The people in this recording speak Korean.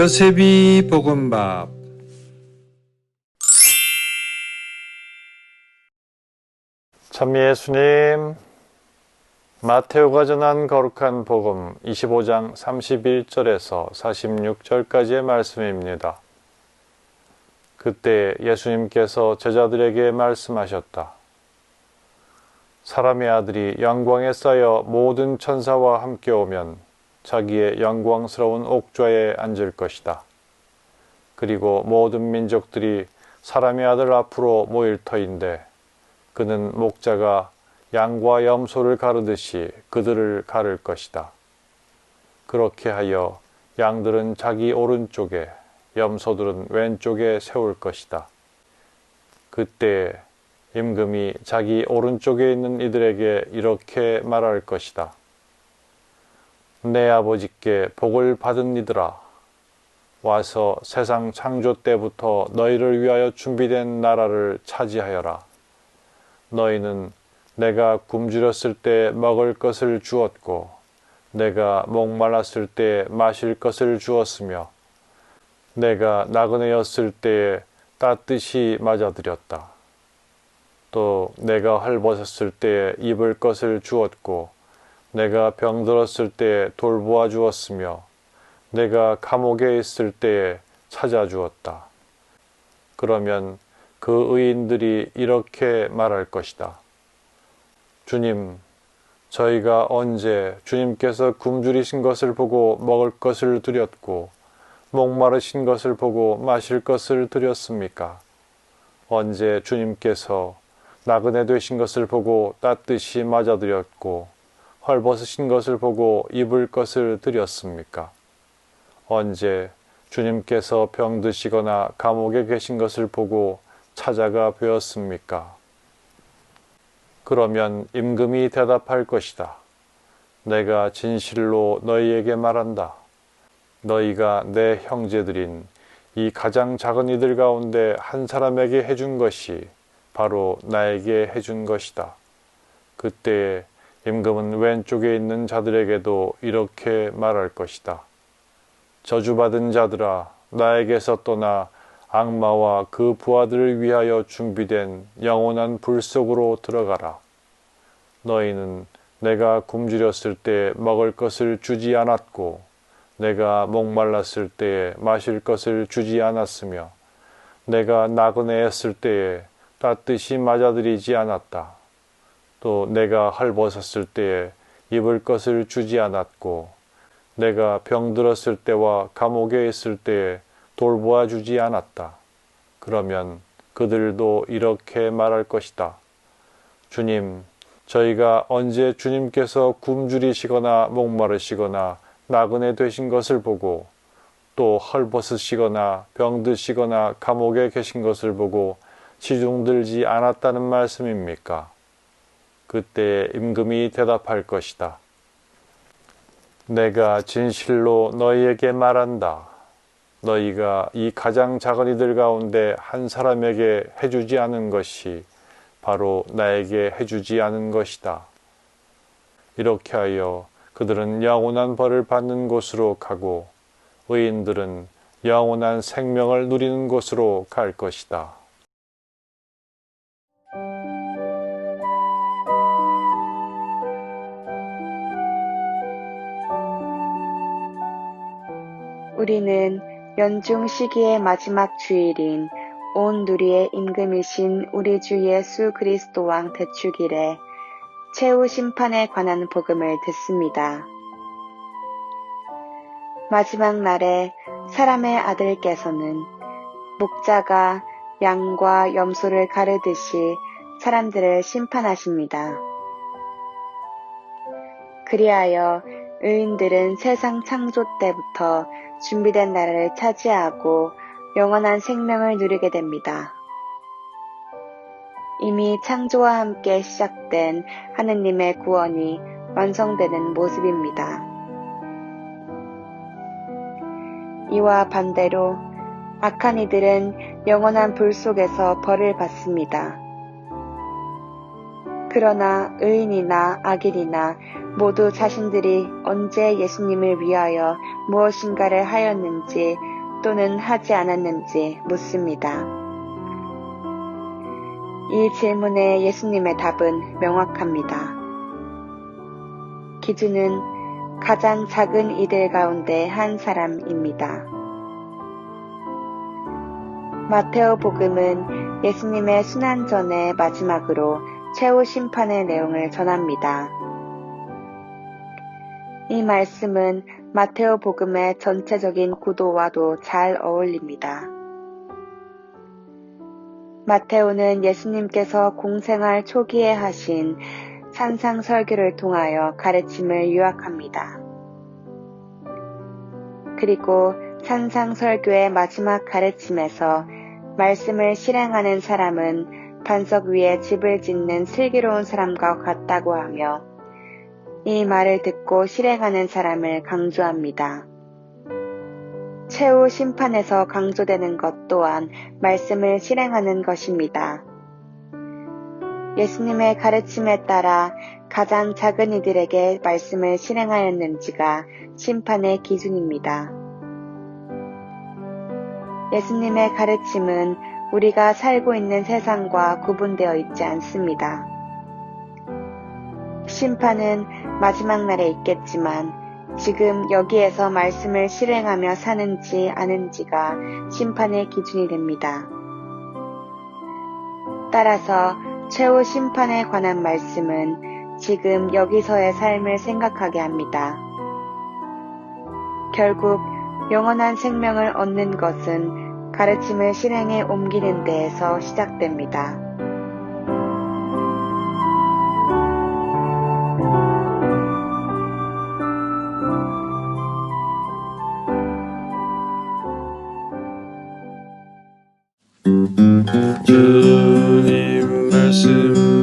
요셉이 볶음밥. 참 예수님, 마테오가 전한 거룩한 복음 25장 31절에서 46절까지의 말씀입니다. 그때 예수님께서 제자들에게 말씀하셨다. 사람의 아들이 영광에 쌓여 모든 천사와 함께 오면 자기의 영광스러운 옥좌에 앉을 것이다. 그리고 모든 민족들이 사람의 아들 앞으로 모일 터인데 그는 목자가 양과 염소를 가르듯이 그들을 가를 것이다. 그렇게 하여 양들은 자기 오른쪽에 염소들은 왼쪽에 세울 것이다. 그때 임금이 자기 오른쪽에 있는 이들에게 이렇게 말할 것이다. 내 아버지께 복을 받은 이들아, 와서 세상 창조 때부터 너희를 위하여 준비된 나라를 차지하여라. 너희는 내가 굶주렸을 때 먹을 것을 주었고 내가 목말랐을 때 마실 것을 주었으며 내가 나그네였을 때에 따뜻이 맞아들였다. 또 내가 헐벗었을 때에 입을 것을 주었고 내가 병들었을 때에 돌보아 주었으며 내가 감옥에 있을 때에 찾아주었다. 그러면 그 의인들이 이렇게 말할 것이다. 주님, 저희가 언제 주님께서 굶주리신 것을 보고 먹을 것을 드렸고 목마르신 것을 보고 마실 것을 드렸습니까? 언제 주님께서 나그네 되신 것을 보고 따뜻이 맞아드렸고 헐벗으신 것을 보고 입을 것을 드렸습니까? 언제 주님께서 병드시거나 감옥에 계신 것을 보고 찾아가 뵈었습니까? 그러면 임금이 대답할 것이다. 내가 진실로 너희에게 말한다. 너희가 내 형제들인 이 가장 작은 이들 가운데 한 사람에게 해준 것이 바로 나에게 해준 것이다. 그때에 임금은 왼쪽에 있는 자들에게도 이렇게 말할 것이다. 저주받은 자들아, 나에게서 떠나 악마와 그 부하들을 위하여 준비된 영원한 불 속으로 들어가라. 너희는 내가 굶주렸을 때 먹을 것을 주지 않았고 내가 목말랐을 때에 마실 것을 주지 않았으며 내가 나그네였을 때에 따뜻이 맞아들이지 않았다. 또 내가 헐벗었을 때에 입을 것을 주지 않았고 내가 병들었을 때와 감옥에 있을 때에 돌보아 주지 않았다. 그러면 그들도 이렇게 말할 것이다. 주님, 저희가 언제 주님께서 굶주리시거나 목마르시거나 나그네 되신 것을 보고 또 헐벗으시거나 병드시거나 감옥에 계신 것을 보고 시중들지 않았다는 말씀입니까? 그때 임금이 대답할 것이다. 내가 진실로 너희에게 말한다. 너희가 이 가장 작은 이들 가운데 한 사람에게 해주지 않은 것이 바로 나에게 해주지 않은 것이다. 이렇게 하여 그들은 영원한 벌을 받는 곳으로 가고 의인들은 영원한 생명을 누리는 곳으로 갈 것이다. 우리는 연중 시기의 마지막 주일인 온 누리의 임금이신 우리 주 예수 그리스도 왕 대축일에 최후 심판에 관한 복음을 듣습니다. 마지막 날에 사람의 아들께서는 목자가 양과 염소를 가르듯이 사람들을 심판하십니다. 그리하여 의인들은 세상 창조 때부터 준비된 나라를 차지하고 영원한 생명을 누리게 됩니다. 이미 창조와 함께 시작된 하느님의 구원이 완성되는 모습입니다. 이와 반대로 악한 이들은 영원한 불 속에서 벌을 받습니다. 그러나 의인이나 악인이나 모두 자신들이 언제 예수님을 위하여 무엇인가를 하였는지 또는 하지 않았는지 묻습니다. 이 질문에 예수님의 답은 명확합니다. 기준은 가장 작은 이들 가운데 한 사람입니다. 마테오 복음은 예수님의 순환전의 마지막으로 최후 심판의 내용을 전합니다. 이 말씀은 마테오 복음의 전체적인 구도와도 잘 어울립니다. 마테오는 예수님께서 공생활 초기에 하신 산상설교를 통하여 가르침을 요약합니다. 그리고 산상설교의 마지막 가르침에서 말씀을 실행하는 사람은 반석 위에 집을 짓는 슬기로운 사람과 같다고 하며 이 말을 듣고 실행하는 사람을 강조합니다. 최후 심판에서 강조되는 것 또한 말씀을 실행하는 것입니다. 예수님의 가르침에 따라 가장 작은 이들에게 말씀을 실행하였는지가 심판의 기준입니다. 예수님의 가르침은 우리가 살고 있는 세상과 구분되어 있지 않습니다. 심판은 마지막 날에 있겠지만 지금 여기에서 말씀을 실행하며 사는지 아는지가 심판의 기준이 됩니다. 따라서 최후 심판에 관한 말씀은 지금 여기서의 삶을 생각하게 합니다. 결국 영원한 생명을 얻는 것은 가르침을 실행에 옮기는 데에서 시작됩니다. 주님 말씀